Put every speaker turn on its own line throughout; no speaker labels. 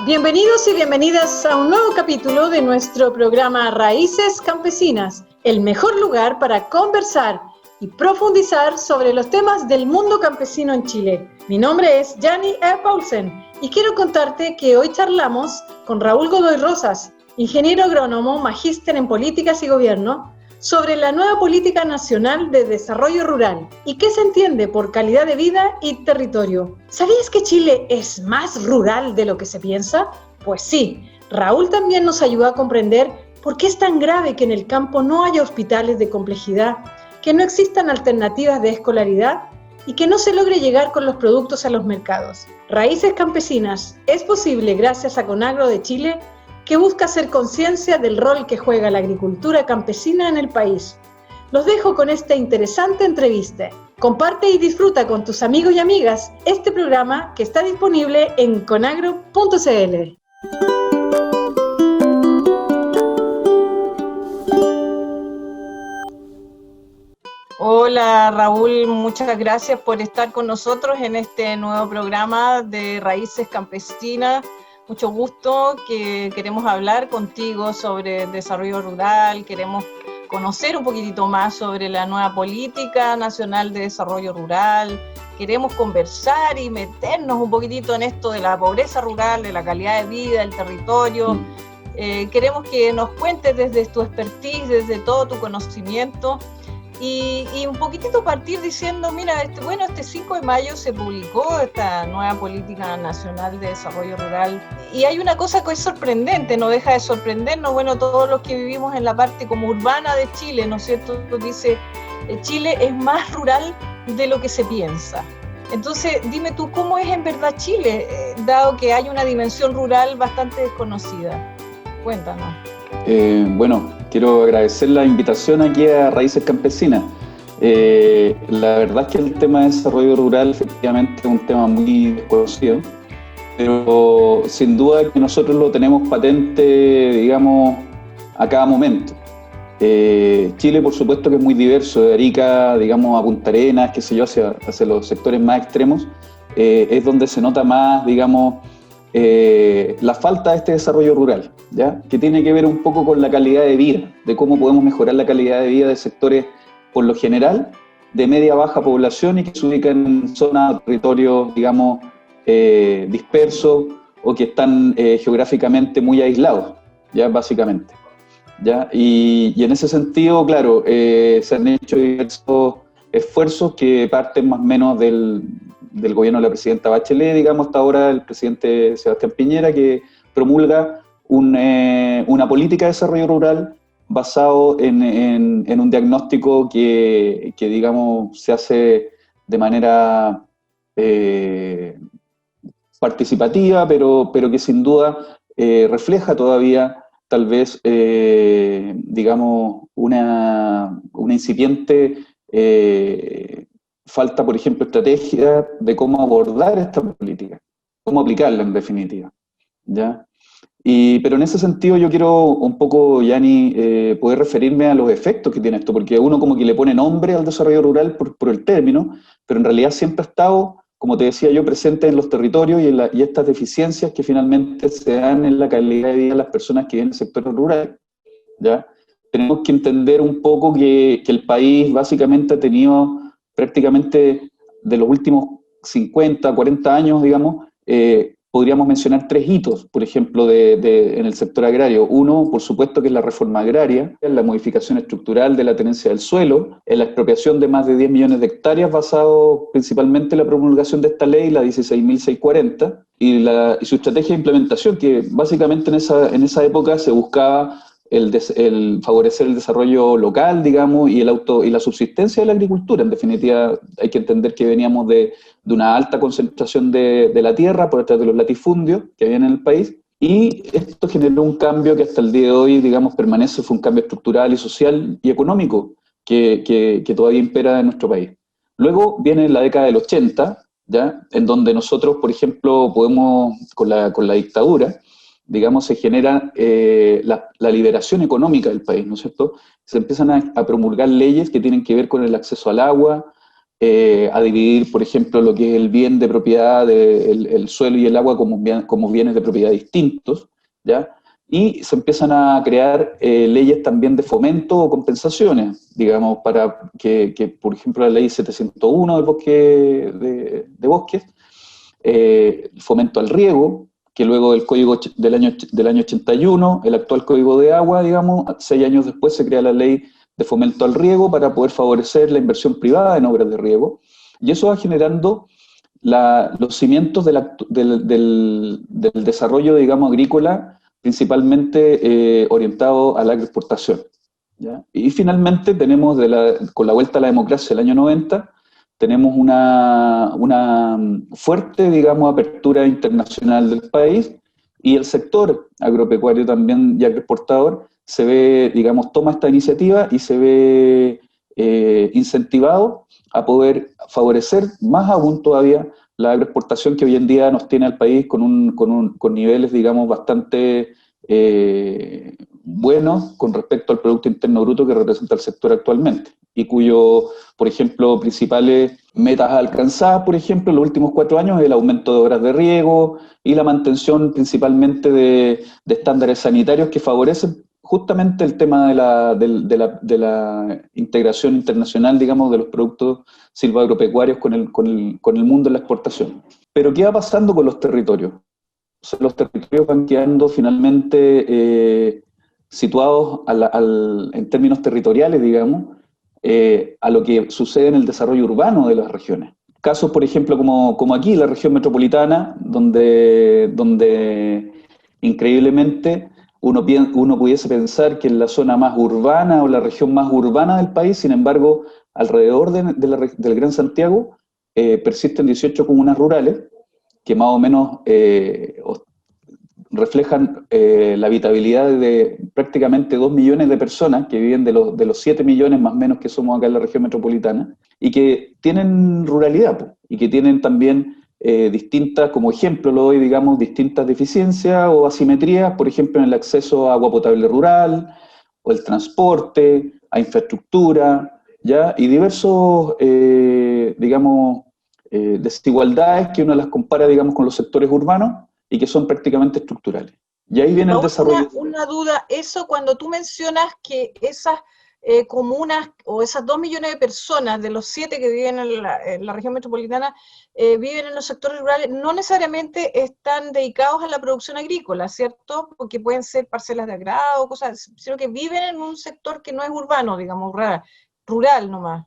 Bienvenidos y bienvenidas a un nuevo capítulo de nuestro programa Raíces Campesinas, el mejor lugar para conversar y profundizar sobre los temas del mundo campesino en Chile. Mi nombre es Jani E. Paulsen y quiero contarte que hoy charlamos con Raúl Godoy Rosas, ingeniero agrónomo, magíster en políticas y gobierno, sobre la nueva política nacional de desarrollo rural y qué se entiende por calidad de vida y territorio. ¿Sabías que Chile es más rural de lo que se piensa? Pues sí, Raúl también nos ayudó a comprender por qué es tan grave que en el campo no haya hospitales de complejidad, que no existan alternativas de escolaridad y que no se logre llegar con los productos a los mercados. Raíces Campesinas es posible gracias a Conagro de Chile, que busca hacer conciencia del rol que juega la agricultura campesina en el país. Los dejo con esta interesante entrevista. Comparte y disfruta con tus amigos y amigas este programa que está disponible en conagro.cl. Hola Raúl, muchas gracias por estar con nosotros en este nuevo programa de Raíces Campesinas. Mucho gusto, que queremos hablar contigo sobre desarrollo rural, queremos conocer un poquitito más sobre la nueva política nacional de desarrollo rural, queremos conversar y meternos un poquitito en esto de la pobreza rural, de la calidad de vida, del territorio. Queremos que nos cuentes desde tu expertise, desde todo tu conocimiento, y un poquitito partir diciendo, mira, este 5 de mayo se publicó esta nueva política nacional de desarrollo rural y hay una cosa que es sorprendente, no deja de sorprendernos, bueno, todos los que vivimos en la parte como urbana de Chile, ¿no es cierto? Dice, Chile es más rural de lo que se piensa. Entonces, dime tú, ¿cómo es en verdad Chile, dado que hay una dimensión rural bastante desconocida? Cuéntanos.
Bueno, quiero agradecer la invitación aquí a Raíces Campesinas. La verdad es que el tema de desarrollo rural efectivamente es un tema muy desconocido, pero sin duda que nosotros lo tenemos patente, digamos, a cada momento. Chile, por supuesto que es muy diverso, de Arica, digamos, a Punta Arenas, qué sé yo, hacia los sectores más extremos, es donde se nota más, digamos, la falta de este desarrollo rural, ¿ya? Que tiene que ver un poco con la calidad de vida, de cómo podemos mejorar la calidad de vida de sectores, por lo general, de media baja población y que se ubican en zonas o territorios, digamos, dispersos o que están geográficamente muy aislados, ¿ya? Básicamente, ¿ya? Y en ese sentido, claro, se han hecho diversos esfuerzos que parten más o menos del gobierno de la presidenta Bachelet, digamos, hasta ahora el presidente Sebastián Piñera, que promulga una política de desarrollo rural basado en un diagnóstico que, digamos, se hace de manera participativa, pero que sin duda refleja todavía, tal vez, digamos, una incipiente falta, por ejemplo, estrategia de cómo abordar esta política, cómo aplicarla en definitiva, ¿ya? Pero en ese sentido yo quiero un poco, Yanni, poder referirme a los efectos que tiene esto, porque uno como que le pone nombre al desarrollo rural por el término, pero en realidad siempre ha estado, como te decía yo, presente en los territorios y estas deficiencias que finalmente se dan en la calidad de vida de las personas que viven en sectores rurales, ¿ya? Tenemos que entender un poco que el país básicamente ha tenido prácticamente de los últimos 50, 40 años, digamos, podríamos mencionar 3 hitos, por ejemplo, en el sector agrario. Uno, por supuesto, que es la reforma agraria, la modificación estructural de la tenencia del suelo, en la expropiación de más de 10 millones de hectáreas, basado principalmente en la promulgación de esta ley, la 16.640, y su estrategia de implementación, que básicamente en esa época se buscaba el favorecer el desarrollo local, digamos, y la subsistencia de la agricultura. En definitiva, hay que entender que veníamos de una alta concentración de la tierra por detrás de los latifundios que había en el país, y esto generó un cambio que hasta el día de hoy, digamos, permanece, fue un cambio estructural y social y económico que todavía impera en nuestro país. Luego viene la década del 80, ¿ya? En donde nosotros, por ejemplo, podemos, con la dictadura, digamos, se genera la liberación económica del país, ¿no es cierto? Se empiezan a promulgar leyes que tienen que ver con el acceso al agua, a dividir, por ejemplo, lo que es el bien de propiedad, el suelo y el agua como bienes de propiedad distintos, ¿ya? Y se empiezan a crear leyes también de fomento o compensaciones, digamos, para que por ejemplo, la ley 701 de bosques, fomento al riego, que luego del código del año 81, el actual código de agua, digamos, 6 años después se crea la ley de fomento al riego para poder favorecer la inversión privada en obras de riego, y eso va generando los cimientos del desarrollo, digamos, agrícola, principalmente orientado a la agroexportación, ¿ya? Y finalmente tenemos, con la vuelta a la democracia del año 90, tenemos una fuerte, digamos, apertura internacional del país, y el sector agropecuario también y agroexportador se ve, digamos, toma esta iniciativa y se ve incentivado a poder favorecer más aún todavía la agroexportación, que hoy en día nos tiene al país con niveles, digamos, bastante buenos con respecto al Producto Interno Bruto que representa el sector actualmente, y cuyo, por ejemplo, principales metas alcanzadas, por ejemplo, en los últimos 4 años, es el aumento de obras de riego y la mantención principalmente de estándares sanitarios que favorecen justamente el tema de la integración internacional, digamos, de los productos silvagropecuarios con el mundo de la exportación. Pero ¿qué va pasando con los territorios? O sea, los territorios van quedando finalmente situados en términos territoriales, digamos, a lo que sucede en el desarrollo urbano de las regiones. Casos, por ejemplo, como aquí, la región metropolitana, donde increíblemente uno pudiese pensar que en la zona más urbana o la región más urbana del país, sin embargo, alrededor del Gran Santiago, persisten 18 comunas rurales que más o menos reflejan la habitabilidad de prácticamente 2 millones de personas que viven de los 7 millones más o menos que somos acá en la región metropolitana, y que tienen ruralidad, y que tienen también distintas, como ejemplo lo doy, digamos, distintas deficiencias o asimetrías, por ejemplo, en el acceso a agua potable rural, o el transporte, a infraestructura, ¿ya? Y diversos, digamos, desigualdades que uno las compara, digamos, con los sectores urbanos y que son prácticamente estructurales. Y ahí viene el desarrollo.
Una duda, eso cuando tú mencionas que esas comunas o esas 2 millones de personas de los 7 que viven en la región metropolitana viven en los sectores rurales, no necesariamente están dedicados a la producción agrícola, ¿cierto? Porque pueden ser parcelas de agrado, cosas, sino que viven en un sector que no es urbano, digamos, rural nomás.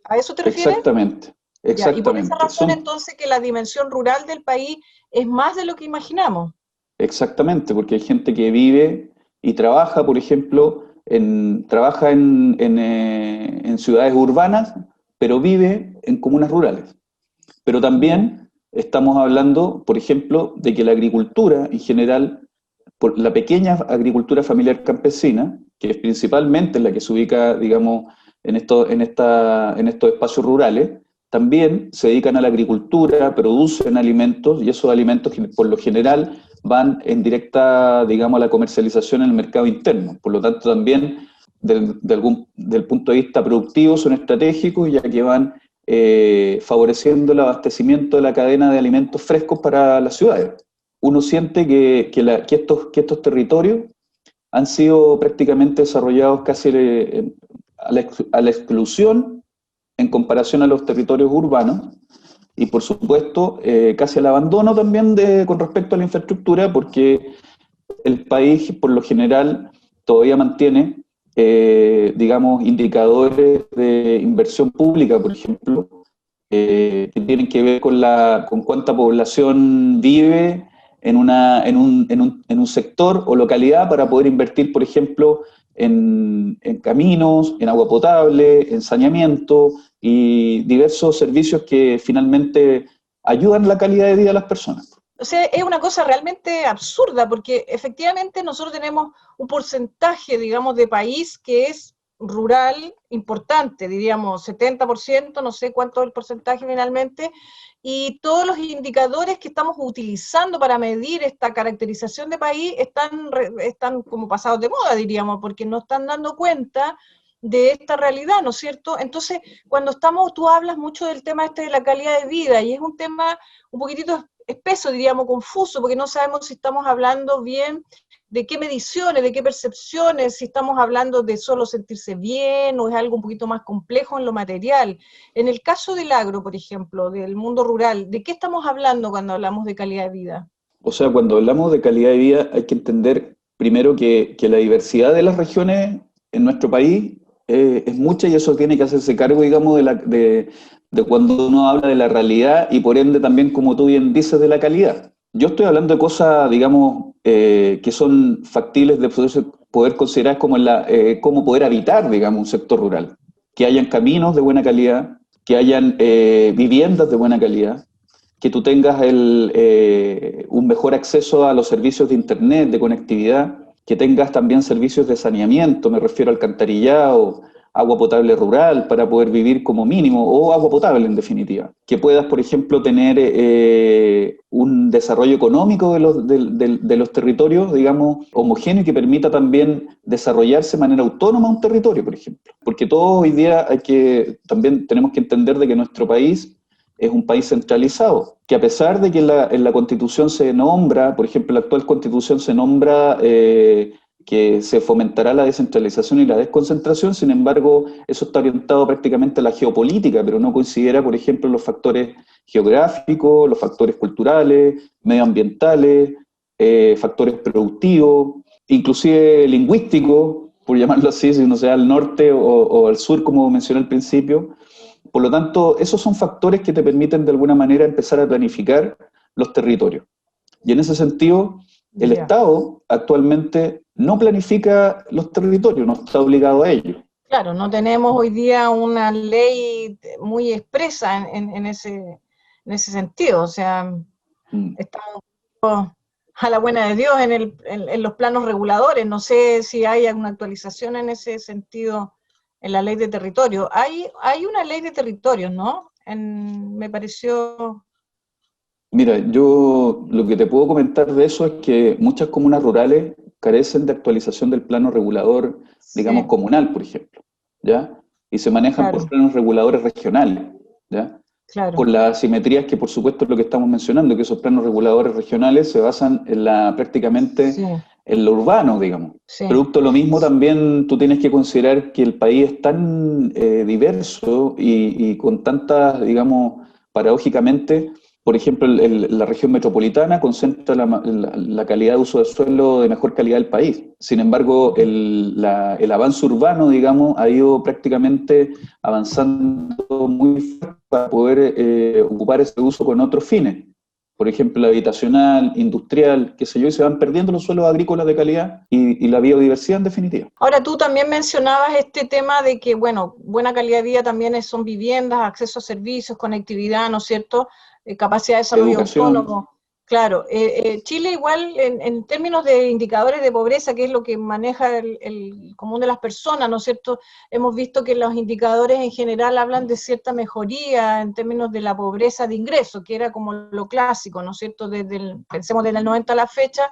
¿A eso te refieres?
Exactamente.
Ya, y por esa razón entonces que la dimensión rural del país es más de lo que imaginamos.
Exactamente, porque hay gente que vive y trabaja, por ejemplo, trabaja en ciudades urbanas, pero vive en comunas rurales. Pero también estamos hablando, por ejemplo, de que la agricultura en general, la pequeña agricultura familiar campesina, que es principalmente la que se ubica, digamos, en estos espacios rurales, también se dedican a la agricultura, producen alimentos, y esos alimentos por lo general van en directa, digamos, a la comercialización en el mercado interno. Por lo tanto, también del punto de vista productivo son estratégicos, ya que van favoreciendo el abastecimiento de la cadena de alimentos frescos para las ciudades. Uno siente que estos territorios han sido prácticamente desarrollados casi a la exclusión en comparación a los territorios urbanos, y por supuesto casi al abandono también con respecto a la infraestructura, porque el país por lo general todavía mantiene, digamos, indicadores de inversión pública, por ejemplo, que tienen que ver con cuánta población vive en un sector o localidad para poder invertir, por ejemplo, en caminos, en agua potable, en saneamiento y diversos servicios que finalmente ayudan a la calidad de vida de las personas.
O sea, es una cosa realmente absurda, porque efectivamente nosotros tenemos un porcentaje, digamos, de país que es rural importante, diríamos 70%, no sé cuánto es el porcentaje finalmente, y todos los indicadores que estamos utilizando para medir esta caracterización de país están como pasados de moda, diríamos, porque no están dando cuenta de esta realidad, ¿no es cierto? Entonces, tú hablas mucho del tema este de la calidad de vida, y es un tema un poquitito espeso, diríamos, confuso, porque no sabemos si estamos hablando bien de qué mediciones, de qué percepciones, si estamos hablando de solo sentirse bien o es algo un poquito más complejo en lo material. En el caso del agro, por ejemplo, del mundo rural, ¿de qué estamos hablando cuando hablamos de calidad de vida?
O sea, cuando hablamos de calidad de vida hay que entender primero que la diversidad de las regiones en nuestro país es mucha y eso tiene que hacerse cargo, digamos, de cuando uno habla de la realidad y por ende también, como tú bien dices, de la calidad. Yo estoy hablando de cosas, digamos, que son factibles de poder considerar como cómo poder habitar, digamos, un sector rural. Que hayan caminos de buena calidad, que hayan viviendas de buena calidad, que tú tengas un mejor acceso a los servicios de internet, de conectividad, que tengas también servicios de saneamiento, me refiero al alcantarillado, agua potable rural para poder vivir como mínimo, o agua potable en definitiva. Que puedas, por ejemplo, tener un desarrollo económico de los territorios, digamos, homogéneo y que permita también desarrollarse de manera autónoma un territorio, por ejemplo. Porque todos hoy día también tenemos que entender de que nuestro país es un país centralizado, que a pesar de que en la Constitución se nombra, por ejemplo, la actual Constitución se nombra que se fomentará la descentralización y la desconcentración, sin embargo, eso está orientado prácticamente a la geopolítica, pero no considera, por ejemplo, los factores geográficos, los factores culturales, medioambientales, factores productivos, inclusive lingüísticos, por llamarlo así, si uno sea al norte o al sur, como mencioné al principio. Por lo tanto, esos son factores que te permiten de alguna manera empezar a planificar los territorios. Y en ese sentido, el Estado actualmente no planifica los territorios, no está obligado a ello.
Claro, no tenemos hoy día una ley muy expresa en ese sentido, o sea, estamos a la buena de Dios en los planos reguladores. No sé si hay alguna actualización en ese sentido en la ley de territorio. Hay una ley de territorios, ¿no? Me pareció...
Mira, yo lo que te puedo comentar de eso es que muchas comunas rurales carecen de actualización del plano regulador, digamos, comunal, por ejemplo, ¿ya? Y se manejan por planos reguladores regionales, ¿ya?
Claro.
Con las asimetrías que, por supuesto, es lo que estamos mencionando, que esos planos reguladores regionales se basan prácticamente en lo urbano, digamos. Sí. Producto de lo mismo también tú tienes que considerar que el país es tan diverso y con tantas, digamos, paradójicamente, por ejemplo, la región metropolitana concentra la calidad de uso del suelo de mejor calidad del país. Sin embargo, el avance urbano, digamos, ha ido prácticamente avanzando muy fuerte para poder ocupar ese uso con otros fines. Por ejemplo, la habitacional, industrial, qué sé yo, y se van perdiendo los suelos agrícolas de calidad y la biodiversidad en definitiva.
Ahora, tú también mencionabas este tema de que, bueno, buena calidad de vida también son viviendas, acceso a servicios, conectividad, ¿no es cierto?, capacidad de desarrollo autónomo. Claro, Chile igual en términos de indicadores de pobreza, que es lo que maneja el común de las personas, ¿no es cierto? Hemos visto que los indicadores en general hablan de cierta mejoría en términos de la pobreza de ingreso, que era como lo clásico, ¿no es cierto? Pensemos desde el 90 a la fecha,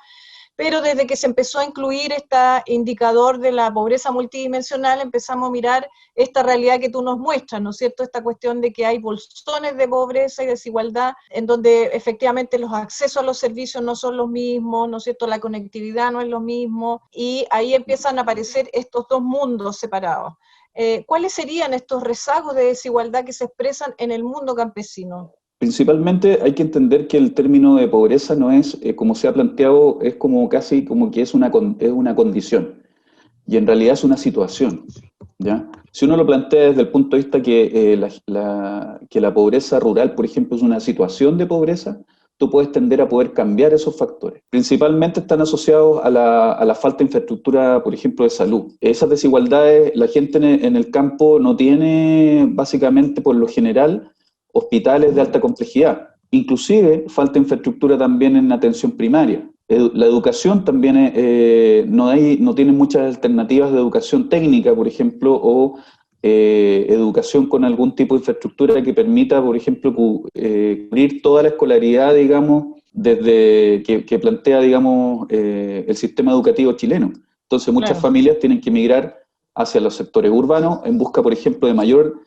pero desde que se empezó a incluir este indicador de la pobreza multidimensional, empezamos a mirar esta realidad que tú nos muestras, ¿no es cierto? Esta cuestión de que hay bolsones de pobreza y desigualdad, en donde efectivamente los accesos a los servicios no son los mismos, ¿no es cierto? La conectividad no es lo mismo, y ahí empiezan a aparecer estos dos mundos separados. ¿Cuáles serían estos rezagos de desigualdad que se expresan en el mundo campesino?
Principalmente hay que entender que el término de pobreza no es, como se ha planteado, es como casi como que es una condición, y en realidad es una situación, ¿ya? Si uno lo plantea desde el punto de vista que la pobreza rural, por ejemplo, es una situación de pobreza, tú puedes tender a poder cambiar esos factores. Principalmente están asociados a la falta de infraestructura, por ejemplo, de salud. Esas desigualdades, la gente en el campo no tiene, básicamente, por lo general, hospitales de alta complejidad. Inclusive falta infraestructura también en atención primaria. La educación también no tiene muchas alternativas de educación técnica, por ejemplo, o educación con algún tipo de infraestructura que permita, por ejemplo, cubrir toda la escolaridad, digamos, desde que plantea, digamos, el sistema educativo chileno. Entonces, muchas
Claro.
familias tienen que migrar hacia los sectores urbanos en busca, por ejemplo, de mayor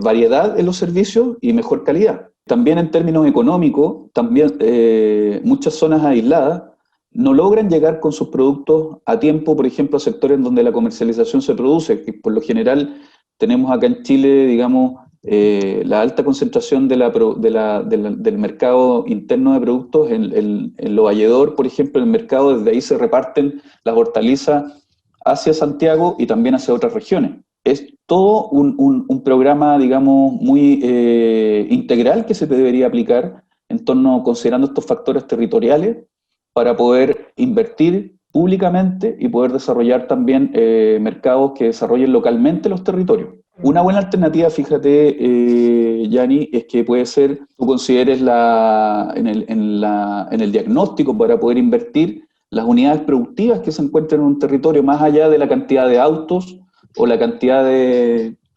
variedad en los servicios y mejor calidad. También en términos económicos, también muchas zonas aisladas no logran llegar con sus productos a tiempo, por ejemplo, a sectores donde la comercialización se produce, que por lo general tenemos acá en Chile, digamos, la alta concentración del mercado interno de productos en Lo Valledor, por ejemplo, en el mercado, desde ahí se reparten las hortalizas hacia Santiago y también hacia otras regiones. Es todo un programa, digamos, muy integral que se debería aplicar en torno, considerando estos factores territoriales, para poder invertir públicamente y poder desarrollar también mercados que desarrollen localmente los territorios. Una buena alternativa, fíjate, Yanni, es que puede ser, tú consideres en el diagnóstico para poder invertir las unidades productivas que se encuentran en un territorio, más allá de la cantidad de autos o la cantidad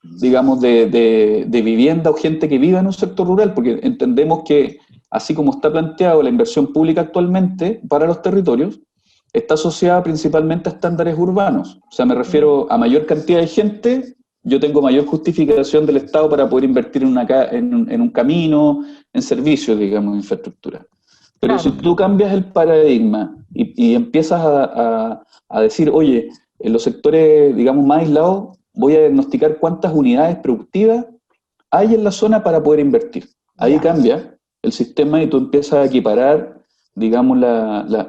digamos, de vivienda o gente que viva en un sector rural, porque entendemos que, así como está planteado la inversión pública actualmente para los territorios, está asociada principalmente a estándares urbanos. O sea, me refiero a mayor cantidad de gente, yo tengo mayor justificación del Estado para poder invertir en un camino, en servicios, digamos, en infraestructura. Pero
Claro.
si tú cambias el paradigma y empiezas a decir, oye, en los sectores, digamos, más aislados, voy a diagnosticar cuántas unidades productivas hay en la zona para poder invertir. Ahí cambia el sistema y tú empiezas a equiparar, digamos,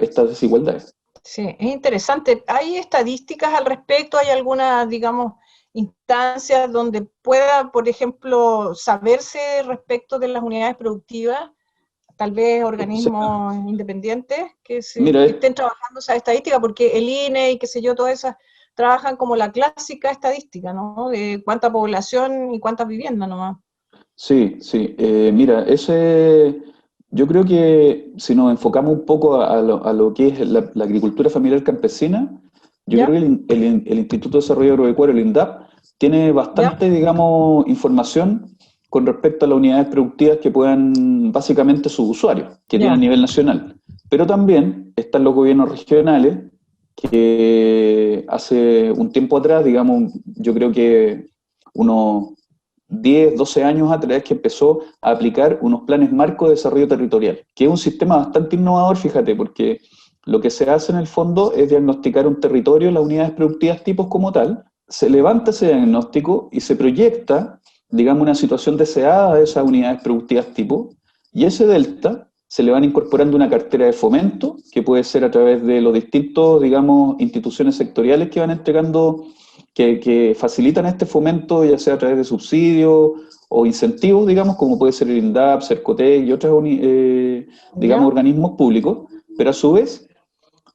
estas desigualdades.
Sí, es interesante. ¿Hay estadísticas al respecto? ¿Hay alguna, digamos, instancias donde pueda, por ejemplo, saberse respecto de las unidades productivas? Tal vez
O sea,
organismos independientes
mira,
que estén trabajando esa estadística, porque el INE y qué sé yo, todas esas trabajan como la clásica estadística, ¿no? De cuánta población y cuántas viviendas nomás.
sí, sí. Mira, yo creo que si nos enfocamos un poco a lo que es la agricultura familiar campesina, yo creo
¿Ya?
que el Instituto de Desarrollo Agropecuario, el INDAP, tiene
¿Ya?
bastante, digamos, información con respecto a las unidades productivas que puedan, básicamente, sus usuarios, que tienen a
¿Ya?
nivel nacional. Pero también están los gobiernos regionales, que hace un tiempo atrás, digamos, yo creo que unos 10, 12 años atrás, que empezó a aplicar unos planes marco de desarrollo territorial, que es un sistema bastante innovador, fíjate, porque lo que se hace en el fondo es diagnosticar un territorio, las unidades productivas tipos como tal, se levanta ese diagnóstico y se proyecta, digamos, una situación deseada de esas unidades productivas tipo, y ese delta se le van incorporando una cartera de fomento, que puede ser a través de los distintos, digamos, instituciones sectoriales que van entregando, que facilitan este fomento, ya sea a través de subsidios o incentivos, digamos, como puede ser el INDAP, Cercotec y otros, digamos,
¿Ya?
organismos públicos, pero a su vez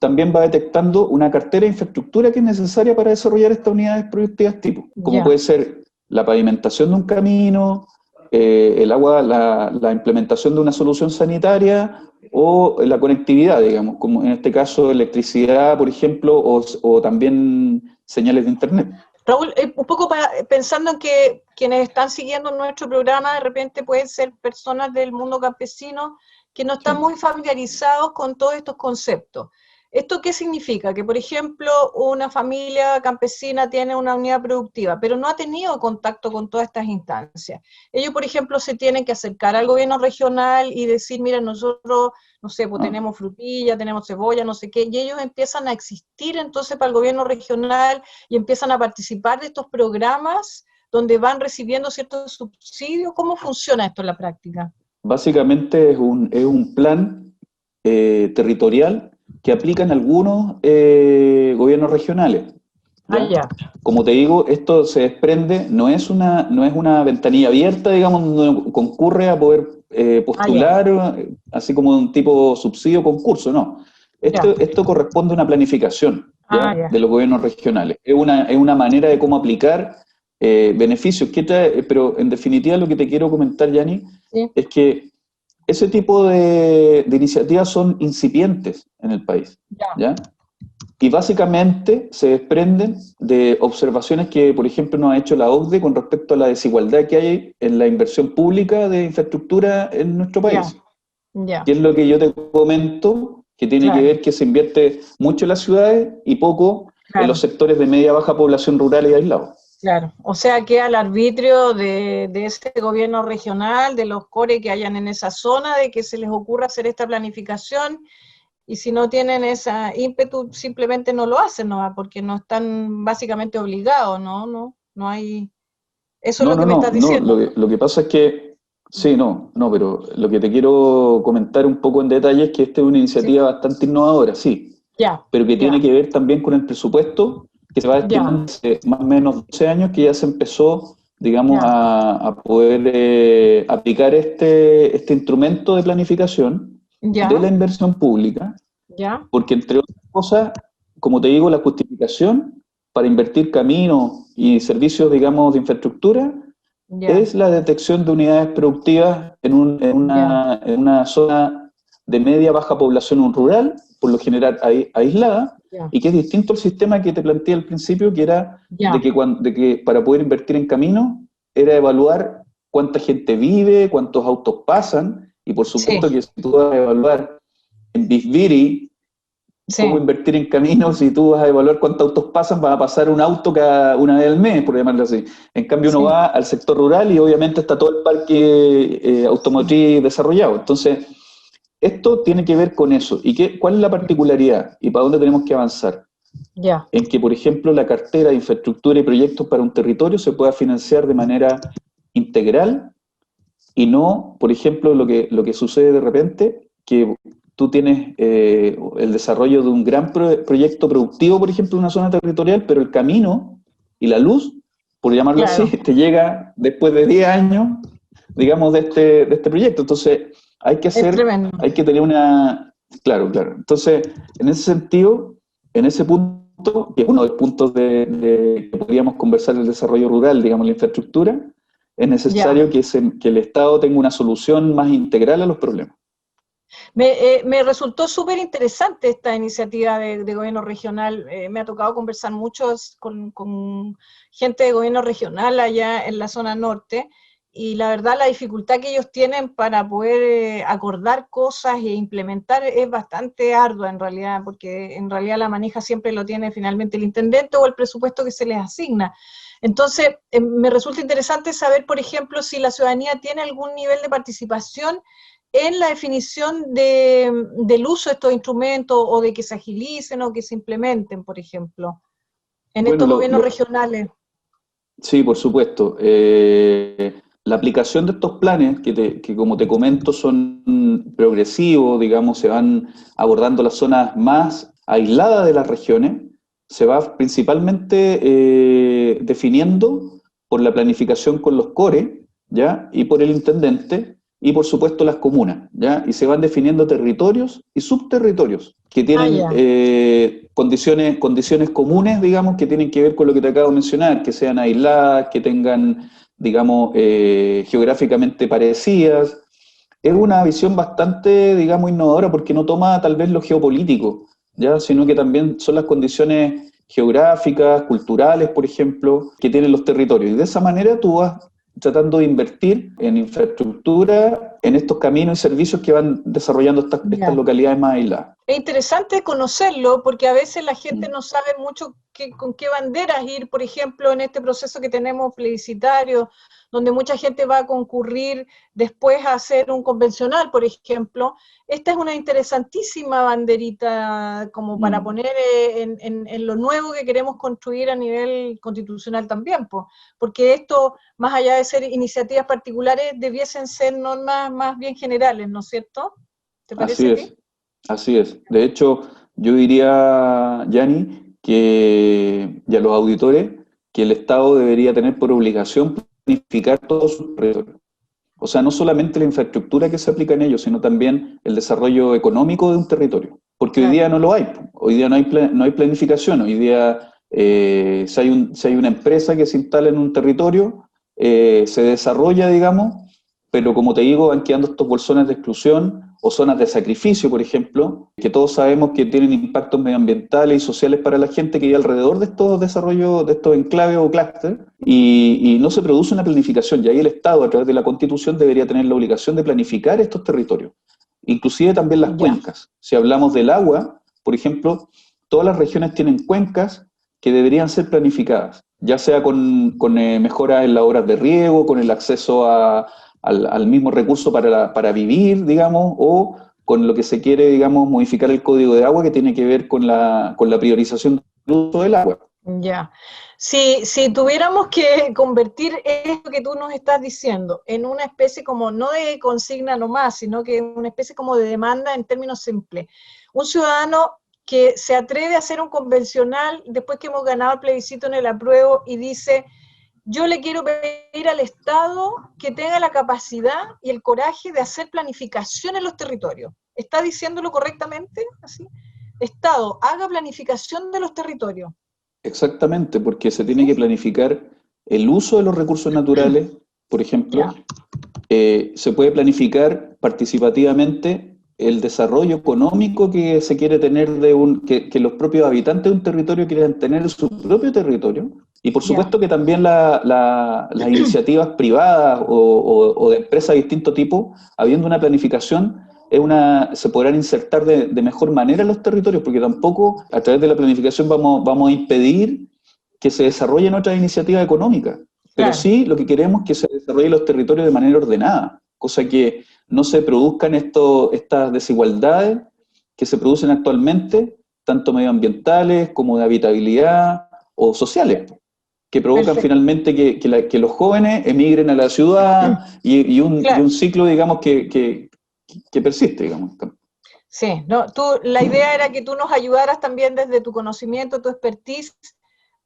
también va detectando una cartera de infraestructura que es necesaria para desarrollar estas unidades productivas tipo, como
¿Ya?
puede ser la pavimentación de un camino, el agua, la implementación de una solución sanitaria o la conectividad, digamos, como en este caso electricidad, por ejemplo, o también señales de internet.
Raúl, un poco pensando en que quienes están siguiendo nuestro programa de repente pueden ser personas del mundo campesino que no están
Sí.
muy familiarizados con todos estos conceptos. ¿Esto qué significa? Que, por ejemplo, una familia campesina tiene una unidad productiva, pero no ha tenido contacto con todas estas instancias. Ellos, por ejemplo, se tienen que acercar al gobierno regional y decir, mira, nosotros, no sé, pues
Ah,
tenemos frutilla, tenemos cebolla, no sé qué, y ellos empiezan a existir entonces para el gobierno regional y empiezan a participar de estos programas donde van recibiendo ciertos subsidios. ¿Cómo funciona esto en la práctica?
básicamente es un plan territorial que aplican algunos gobiernos regionales.
Ah,
¿Ya?
ya,
Como te digo, esto se desprende, no es una ventanilla abierta, digamos, donde concurre a poder
ah, ya,
postular, así como un tipo subsidio concurso, no.
ya,
Esto corresponde a una planificación,
ah,
¿ya?
ya,
De los gobiernos regionales. Es una manera de cómo aplicar beneficios que trae, pero en definitiva lo que te quiero comentar, Yanni,
sí,
es que ese tipo de iniciativas son incipientes en el país, ¿ya? Y básicamente se desprenden de observaciones que, por ejemplo, nos ha hecho la OCDE con respecto a la desigualdad que hay en la inversión pública de infraestructura en nuestro país. Que es lo que yo te comento, que tiene que ver que se invierte mucho en las ciudades y poco en los sectores de media-baja población rural y aislados.
Claro, o sea, queda al arbitrio de ese gobierno regional, de los core que hayan en esa zona, de que se les ocurra hacer esta planificación, y si no tienen esa ímpetu, simplemente no lo hacen, ¿no? Porque no están básicamente obligados, no hay... Eso es lo que me estás diciendo.
Lo que pasa es que, sí, pero lo que te quiero comentar un poco en detalle es que esta es una iniciativa bastante innovadora, sí, pero que tiene que ver también con el presupuesto que se va destinando hace más o menos 12 años, que ya se empezó, digamos, a poder aplicar este instrumento de planificación de la inversión pública, porque entre otras cosas, como te digo, la justificación para invertir caminos y servicios, digamos, de infraestructura es la detección de unidades productivas en una zona de media-baja población rural, por lo general aislada, y que es distinto al sistema que te planteé al principio, que era de que para poder invertir en caminos era evaluar cuánta gente vive, cuántos autos pasan, y por supuesto que si tú vas a evaluar en Bisbiri cómo invertir en caminos, si tú vas a evaluar cuántos autos pasan, vas a pasar un auto cada una vez al mes, por llamarlo así. En cambio uno va al sector rural y obviamente está todo el parque automotriz desarrollado. Entonces, esto tiene que ver con eso. ¿Y cuál es la particularidad? ¿Y para dónde tenemos que avanzar? En que, por ejemplo, la cartera de infraestructura y proyectos para un territorio se pueda financiar de manera integral y no, por ejemplo, lo que sucede de repente, que tú tienes el desarrollo de un gran proyecto productivo, por ejemplo, en una zona territorial, pero el camino y la luz, por llamarlo así, te llega después de 10 años, digamos, de este proyecto. Entonces, hay que tener una... Claro. Entonces, en ese sentido, en ese punto, que es uno de los puntos que podríamos conversar del desarrollo rural, digamos, la infraestructura, es necesario que el Estado tenga una solución más integral a los problemas.
Me resultó súper interesante esta iniciativa de gobierno regional. Me ha tocado conversar mucho con gente de gobierno regional allá en la zona norte, y la verdad la dificultad que ellos tienen para poder acordar cosas e implementar es bastante ardua en realidad, porque en realidad la manija siempre lo tiene finalmente el intendente o el presupuesto que se les asigna. Entonces, me resulta interesante saber, por ejemplo, si la ciudadanía tiene algún nivel de participación en la definición del uso de estos instrumentos, o de que se agilicen o que se implementen, por ejemplo, en estos gobiernos regionales.
Sí, por supuesto. La aplicación de estos planes, que como te comento son progresivos, digamos, se van abordando las zonas más aisladas de las regiones, se va principalmente definiendo por la planificación con los core, ¿ya? Y por el intendente, y por supuesto las comunas, ¿ya? Y se van definiendo territorios y subterritorios que tienen condiciones comunes, digamos, que tienen que ver con lo que te acabo de mencionar, que sean aisladas, que tengan, digamos, geográficamente parecidas. Es una visión bastante, digamos, innovadora, porque no toma tal vez lo geopolítico, ¿ya? Sino que también son las condiciones geográficas, culturales, por ejemplo, que tienen los territorios. Y de esa manera tú vas tratando de invertir en infraestructura, en estos caminos y servicios que van desarrollando estas localidades más aisladas.
Es interesante conocerlo, porque a veces la gente no sabe mucho con qué banderas ir, por ejemplo, en este proceso que tenemos plebiscitario, donde mucha gente va a concurrir después a hacer un convencional, por ejemplo. Esta es una interesantísima banderita como para poner en lo nuevo que queremos construir a nivel constitucional también, porque esto, más allá de ser iniciativas particulares, debiesen ser normas más bien generales, ¿no es cierto? ¿Te parece a ti?
Así es. De hecho, yo diría, Yanni, y a los auditores, que el Estado debería tener por obligación planificar todos sus territorios. O sea, no solamente la infraestructura que se aplica en ellos, sino también el desarrollo económico de un territorio. Porque hoy día no lo hay. Hoy día no hay planificación. Hoy día, si hay una empresa que se instala en un territorio, se desarrolla, digamos, pero como te digo, van quedando estos bolsones de exclusión o zonas de sacrificio, por ejemplo, que todos sabemos que tienen impactos medioambientales y sociales para la gente que vive alrededor de estos desarrollos, de estos enclaves o clústeres, y no se produce una planificación. Y ahí el Estado, a través de la Constitución, debería tener la obligación de planificar estos territorios, inclusive también las cuencas. Si hablamos del agua, por ejemplo, todas las regiones tienen cuencas que deberían ser planificadas, ya sea con mejoras en las obras de riego, con el acceso al mismo recurso para vivir, digamos, o con lo que se quiere, digamos, modificar el código de agua que tiene que ver con la priorización del uso del agua.
Ya. Si tuviéramos que convertir esto que tú nos estás diciendo en una especie como, no de consigna nomás, sino que una especie como de demanda en términos simples, un ciudadano que se atreve a hacer un convencional después que hemos ganado el plebiscito en el apruebo y dice, yo le quiero pedir al Estado que tenga la capacidad y el coraje de hacer planificación en los territorios. ¿Está diciéndolo correctamente? ¿Así? Estado, haga planificación de los territorios.
Exactamente, porque se tiene que planificar el uso de los recursos naturales, por ejemplo. Se puede planificar participativamente el desarrollo económico que se quiere tener que los propios habitantes de un territorio quieran tener en su propio territorio. Y por supuesto que también las iniciativas privadas o de empresas de distinto tipo, habiendo una planificación, se podrán insertar de mejor manera en los territorios, porque tampoco a través de la planificación vamos a impedir que se desarrollen otras iniciativas económicas. Pero sí lo que queremos es que se desarrollen los territorios de manera ordenada, cosa que no se produzcan estas desigualdades que se producen actualmente, tanto medioambientales como de habitabilidad o sociales, que provocan finalmente que los jóvenes emigren a la ciudad y un ciclo, digamos, que persiste, digamos.
Sí, no, la idea era que tú nos ayudaras también desde tu conocimiento, tu expertise,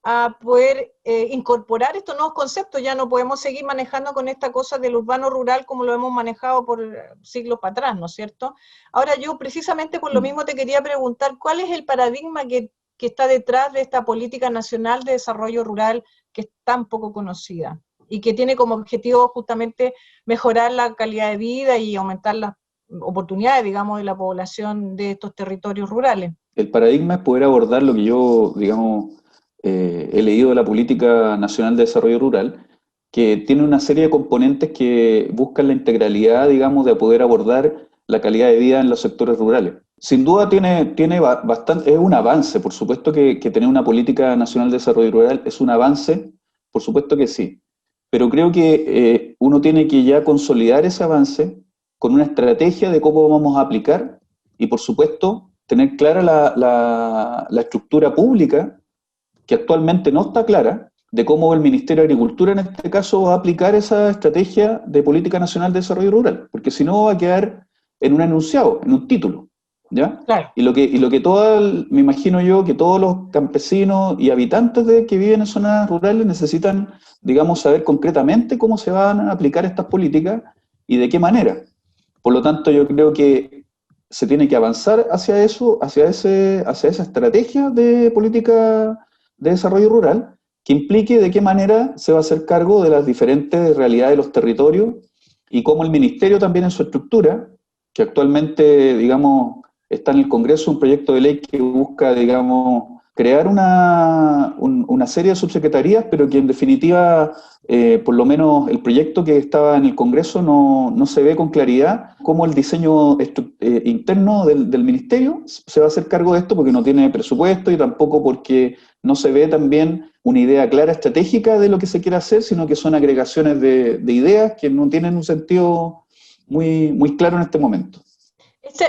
a poder incorporar estos nuevos conceptos. Ya no podemos seguir manejando con esta cosa del urbano-rural como lo hemos manejado por siglos para atrás, ¿no es cierto? Ahora yo precisamente por lo mismo te quería preguntar, ¿cuál es el paradigma que está detrás de esta política nacional de desarrollo rural que es tan poco conocida y que tiene como objetivo justamente mejorar la calidad de vida y aumentar las oportunidades, digamos, de la población de estos territorios rurales?
El paradigma es poder abordar lo que yo, digamos, he leído de la Política Nacional de Desarrollo Rural, que tiene una serie de componentes que buscan la integralidad, digamos, de poder abordar la calidad de vida en los sectores rurales. Sin duda tiene bastante, es un avance, por supuesto que tener una Política Nacional de Desarrollo Rural es un avance, por supuesto que sí, pero creo que uno tiene que ya consolidar ese avance con una estrategia de cómo vamos a aplicar y, por supuesto, tener clara la estructura pública, que actualmente no está clara, de cómo el Ministerio de Agricultura, en este caso, va a aplicar esa estrategia de Política Nacional de Desarrollo Rural, porque si no va a quedar en un enunciado, en un título, ¿ya?
Claro.
Y lo que me imagino yo, que todos los campesinos y habitantes que viven en zonas rurales necesitan, digamos, saber concretamente cómo se van a aplicar estas políticas y de qué manera. Por lo tanto, yo creo que se tiene que avanzar hacia eso, hacia esa estrategia de política de desarrollo rural, que implique de qué manera se va a hacer cargo de las diferentes realidades de los territorios y cómo el Ministerio también en su estructura, que actualmente, digamos, está en el Congreso un proyecto de ley que busca, digamos, crear una serie de subsecretarías, pero que en definitiva, por lo menos el proyecto que estaba en el Congreso no se ve con claridad cómo el diseño interno del Ministerio se va a hacer cargo de esto, porque no tiene presupuesto y tampoco porque no se ve también una idea clara estratégica de lo que se quiere hacer, sino que son agregaciones de ideas que no tienen un sentido muy, muy claro en este momento.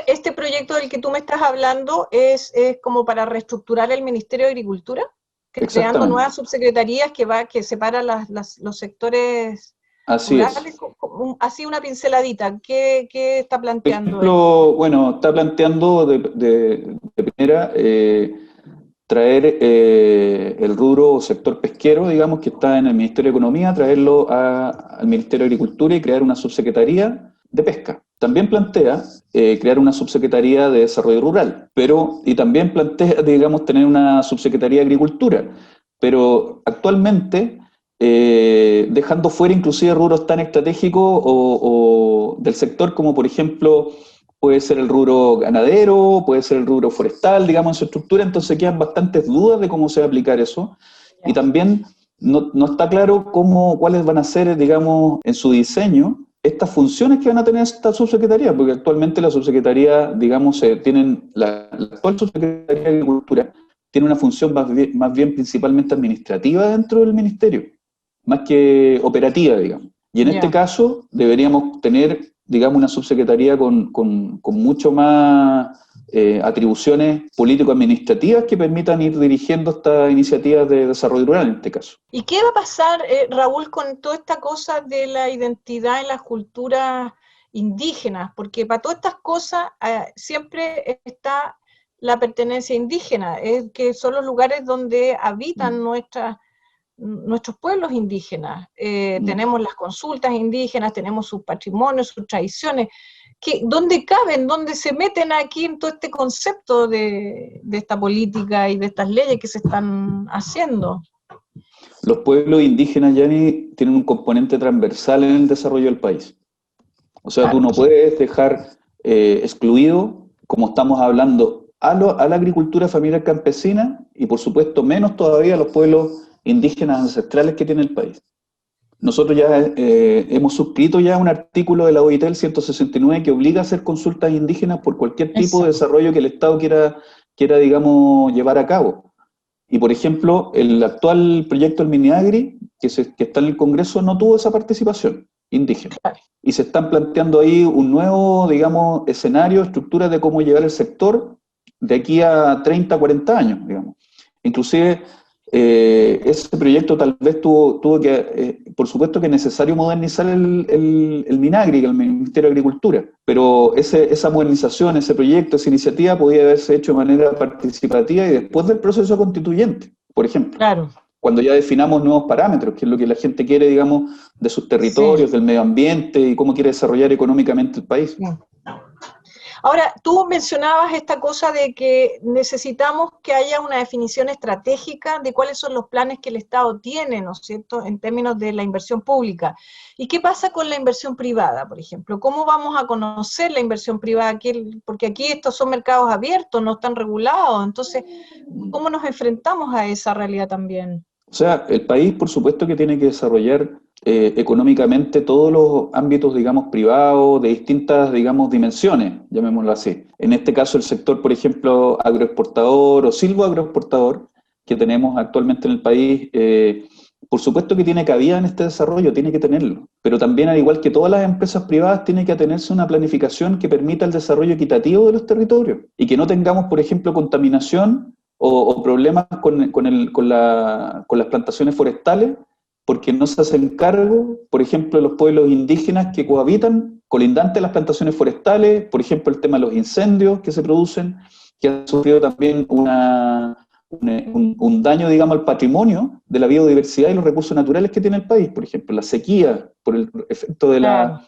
Este proyecto del que tú me estás hablando es como para reestructurar el Ministerio de Agricultura, creando nuevas subsecretarías que separan los sectores rurales. Así una pinceladita, ¿qué está planteando?
Por ejemplo, bueno, está planteando de primera traer el rubro o sector pesquero, digamos, que está en el Ministerio de Economía, traerlo al Ministerio de Agricultura y crear una subsecretaría de pesca. También plantea crear una subsecretaría de desarrollo rural, y también plantea, digamos, tener una subsecretaría de agricultura, pero actualmente dejando fuera inclusive rubros tan estratégicos o del sector como, por ejemplo, puede ser el rubro ganadero, puede ser el rubro forestal, digamos, en su estructura. Entonces quedan bastantes dudas de cómo se va a aplicar eso. Y también no está claro cuáles van a ser, digamos, en su diseño, estas funciones que van a tener esta subsecretaría, porque actualmente la subsecretaría, digamos, la actual subsecretaría de Agricultura tiene una función más bien principalmente administrativa dentro del ministerio, más que operativa, digamos. Y en este caso deberíamos tener, digamos, una subsecretaría con mucho más atribuciones político-administrativas que permitan ir dirigiendo estas iniciativas de desarrollo rural en este caso.
¿Y qué va a pasar, Raúl, con toda esta cosa de la identidad en las culturas indígenas? Porque para todas estas cosas siempre está la pertenencia indígena, que son los lugares donde habitan nuestros pueblos indígenas. Tenemos las consultas indígenas, tenemos sus patrimonios, sus tradiciones. ¿Dónde caben, dónde se meten aquí en todo este concepto de esta política y de estas leyes que se están haciendo?
Los pueblos indígenas, Yanni, tienen un componente transversal en el desarrollo del país. O sea, tú no puedes dejar excluido, como estamos hablando, a la agricultura familiar campesina y, por supuesto, menos todavía a los pueblos indígenas ancestrales que tiene el país. Nosotros ya hemos suscrito ya un artículo de la OIT, el 169, que obliga a hacer consultas indígenas por cualquier tipo de desarrollo que el Estado quiera, digamos, llevar a cabo. Y, por ejemplo, el actual proyecto del Miniagri, que está en el Congreso, no tuvo esa participación indígena. Y se están planteando ahí un nuevo, digamos, escenario, estructura de cómo llevar el sector de aquí a 30, 40 años, digamos. Inclusive, ese proyecto tal vez tuvo que, por supuesto que es necesario modernizar el Minagri, el Ministerio de Agricultura, pero esa modernización, ese proyecto, esa iniciativa podía haberse hecho de manera participativa y después del proceso constituyente, por ejemplo.
Claro.
Cuando ya definamos nuevos parámetros, que es lo que la gente quiere, digamos, de sus territorios, del medio ambiente y cómo quiere desarrollar económicamente el país.
Sí. Ahora, tú mencionabas esta cosa de que necesitamos que haya una definición estratégica de cuáles son los planes que el Estado tiene, ¿no es cierto?, en términos de la inversión pública. ¿Y qué pasa con la inversión privada, por ejemplo? ¿Cómo vamos a conocer la inversión privada? Porque aquí estos son mercados abiertos, no están regulados. Entonces, ¿cómo nos enfrentamos a esa realidad también?
O sea, el país, por supuesto, que tiene que desarrollar económicamente todos los ámbitos, digamos, privados, de distintas, digamos, dimensiones, llamémoslo así. En este caso, el sector, por ejemplo, agroexportador o silvoagroexportador que tenemos actualmente en el país, por supuesto que tiene cabida en este desarrollo, tiene que tenerlo. Pero también, al igual que todas las empresas privadas, tiene que atenerse a una planificación que permita el desarrollo equitativo de los territorios y que no tengamos, por ejemplo, contaminación o problemas con las plantaciones forestales, porque no se hacen cargo, por ejemplo, de los pueblos indígenas que cohabitan colindantes a las plantaciones forestales, por ejemplo, el tema de los incendios que se producen, que han sufrido también un daño, digamos, al patrimonio de la biodiversidad y los recursos naturales que tiene el país, por ejemplo, la sequía, por el efecto de la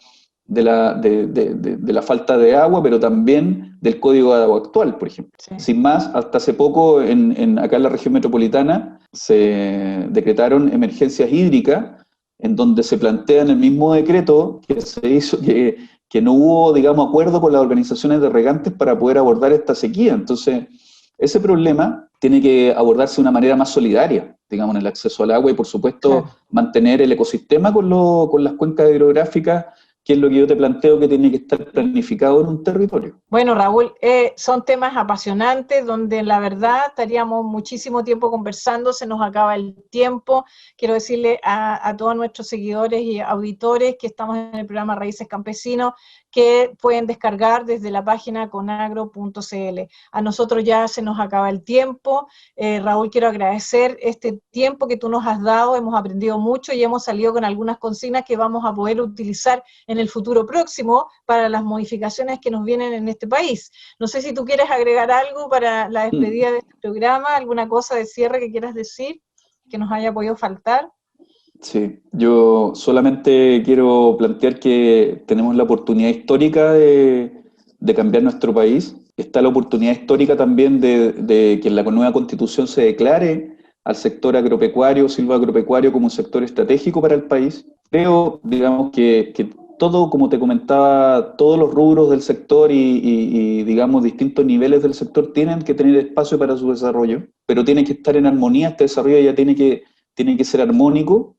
falta de agua, pero también del Código de Agua actual, por ejemplo. Sí. Sin más, hasta hace poco, acá en la región metropolitana, se decretaron emergencias hídricas, en donde se plantea en el mismo decreto que se hizo que no hubo, digamos, acuerdo con las organizaciones de regantes para poder abordar esta sequía. Entonces, ese problema tiene que abordarse de una manera más solidaria, digamos, en el acceso al agua y, por supuesto, mantener el ecosistema con las cuencas hidrográficas, que es lo que yo te planteo que tiene que estar planificado en un territorio.
Bueno, Raúl, son temas apasionantes donde la verdad estaríamos muchísimo tiempo conversando, se nos acaba el tiempo. Quiero decirle a todos nuestros seguidores y auditores que estamos en el programa Raíces Campesinos que pueden descargar desde la página conagro.cl. A nosotros ya se nos acaba el tiempo. Raúl, quiero agradecer este tiempo que tú nos has dado, hemos aprendido mucho y hemos salido con algunas consignas que vamos a poder utilizar en el futuro próximo para las modificaciones que nos vienen en este país. No sé si tú quieres agregar algo para la despedida de este programa, alguna cosa de cierre que quieras decir, que nos haya podido faltar.
Sí, yo solamente quiero plantear que tenemos la oportunidad histórica de cambiar nuestro país. Está la oportunidad histórica también de que en la nueva Constitución se declare al sector agropecuario, silvoagropecuario, como un sector estratégico para el país. Creo, digamos, que todo, como te comentaba, todos los rubros del sector y, digamos, distintos niveles del sector tienen que tener espacio para su desarrollo, pero tiene que estar en armonía. Este desarrollo ya tiene que ser armónico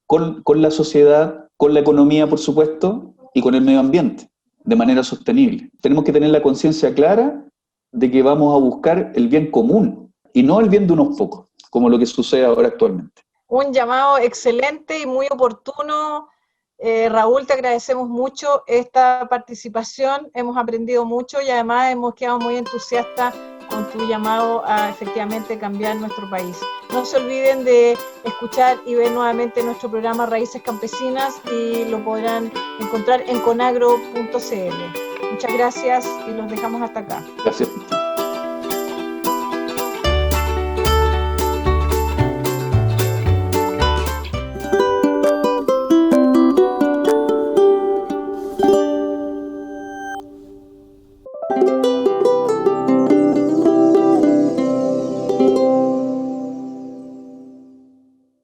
con la sociedad, con la economía, por supuesto, y con el medio ambiente, de manera sostenible. Tenemos que tener la conciencia clara de que vamos a buscar el bien común y no el bien de unos pocos, como lo que sucede ahora actualmente.
Un llamado excelente y muy oportuno. Raúl, te agradecemos mucho esta participación, hemos aprendido mucho y además hemos quedado muy entusiastas con tu llamado a efectivamente cambiar nuestro país. No se olviden de escuchar y ver nuevamente nuestro programa Raíces Campesinas y lo podrán encontrar en conagro.cl. Muchas gracias y los dejamos hasta acá.
Gracias.